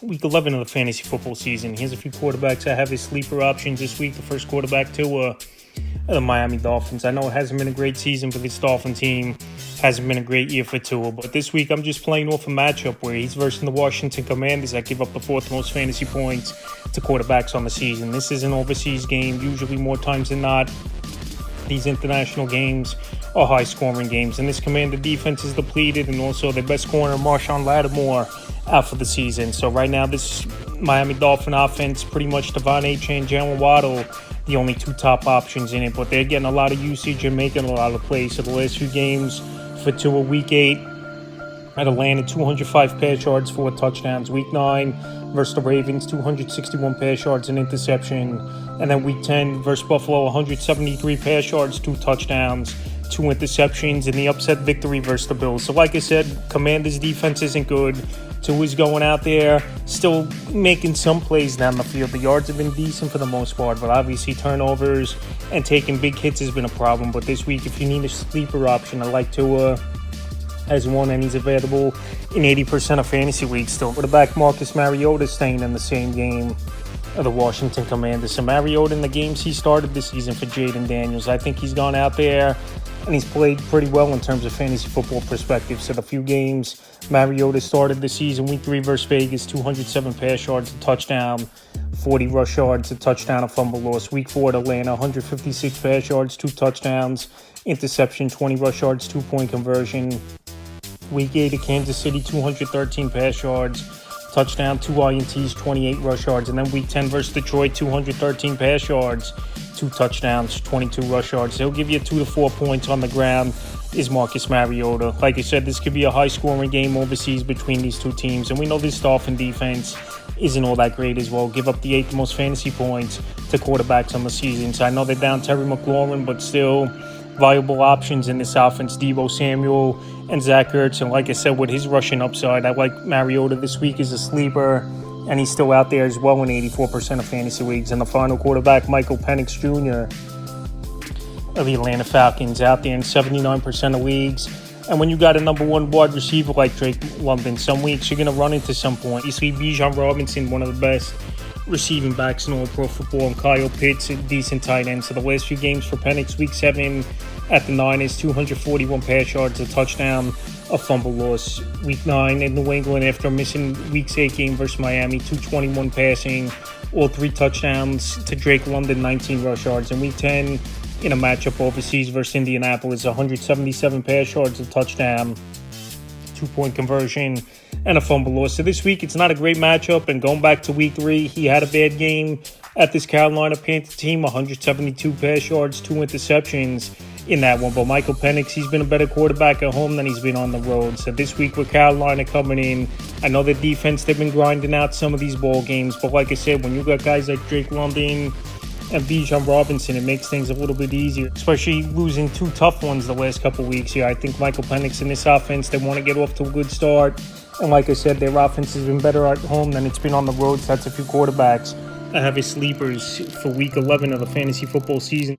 Week 11 of the fantasy football season. Here's a few quarterbacks I have as sleeper options this week. The first quarterback, Tua, the Miami Dolphins. I know it hasn't been a great season for this Dolphin team. Hasn't been a great year for Tua. But this week, I'm just playing off a matchup where he's versus the Washington Commanders that give up the fourth most fantasy points to quarterbacks on the season. This is an overseas game. Usually, more times than not, these international games are high-scoring games. And this Commander defense is depleted, and also their best corner, Marshawn Lattimore, out for the season. So right now, this Miami Dolphin offense, pretty much Devon Achane and Jalen Waddle, the only two top options in it. But they're getting a lot of usage and making a lot of plays. So the last few games for Tua, Week 8, at Atlanta, 205 pass yards, 4 touchdowns. Week 9 versus the Ravens, 261 pass yards, an interception. And then Week 10 versus Buffalo, 173 pass yards, 2 touchdowns, 2 interceptions, and the upset victory versus the Bills. So like I said, Commanders' defense isn't good. Tua's going out there, still making some plays down the field. The yards have been decent for the most part, but obviously turnovers and taking big hits has been a problem. But this week, if you need a sleeper option, I like Tua as one, and he's available in 80% of fantasy leagues still. Quarterback Marcus Mariota staying in the same game of the Washington Commanders. So Mariota, in the games he started this season for Jaden Daniels, I think he's gone out there and he's played pretty well in terms of fantasy football perspective. So the few games Mariota started this season, Week 3 versus Vegas, 207 pass yards, a touchdown, 40 rush yards, a touchdown, a fumble loss. Week 4 at Atlanta, 156 pass yards, 2 touchdowns, interception, 20 rush yards, 2-point conversion. Week 8 at Kansas City, 213 pass yards, touchdown, 2 INTs, 28 rush yards. And then Week 10 versus Detroit, 213 pass yards, 2 touchdowns, 22 rush yards. He'll give you 2 to 4 points on the ground, is Marcus Mariota. Like I said, this could be a high-scoring game overseas between these two teams. And we know this Dolphin defense isn't all that great as well. Give up the 8th most fantasy points to quarterbacks on the season. So I know they're down Terry McLaurin, but still viable options in this offense, Deebo Samuel and Zach Ertz. And like I said, with his rushing upside, I like Mariota this week as a sleeper, and he's still out there as well in 84% of fantasy leagues. And the final quarterback, Michael Penix Jr. of the Atlanta Falcons, out there in 79% of leagues. And when you got a number one wide receiver like Drake London, some weeks you're going to run into some point. You see Bijan Robinson, one of the best receiving backs in all pro football, and Kyle Pitts, a decent tight end. So the last few games for Penix, Week 7 at the Niners, 241 pass yards, a touchdown, a fumble loss. Week 9 in New England, after missing Week 8 game versus Miami, 221 passing, all 3 touchdowns to Drake London, 19 rush yards. And Week 10 in a matchup overseas versus Indianapolis, 177 pass yards, a touchdown, 2-point conversion, and a fumble loss. So this week, it's not a great matchup. And going back to Week 3, he had a bad game at this Carolina Panthers team, 172 pass yards, 2 interceptions in that one. But Michael Penix, he's been a better quarterback at home than he's been on the road. So this week with Carolina coming in, I know the defense, they've been grinding out some of these ball games. But like I said, when you got guys like Drake London and Bijan Robinson, it makes things a little bit easier, especially losing 2 tough ones the last couple weeks here. I think Michael Penix in this offense, they want to get off to a good start. And like I said, their offense has been better at home than it's been on the road. So that's a few quarterbacks I have as sleepers for Week 11 of the fantasy football season.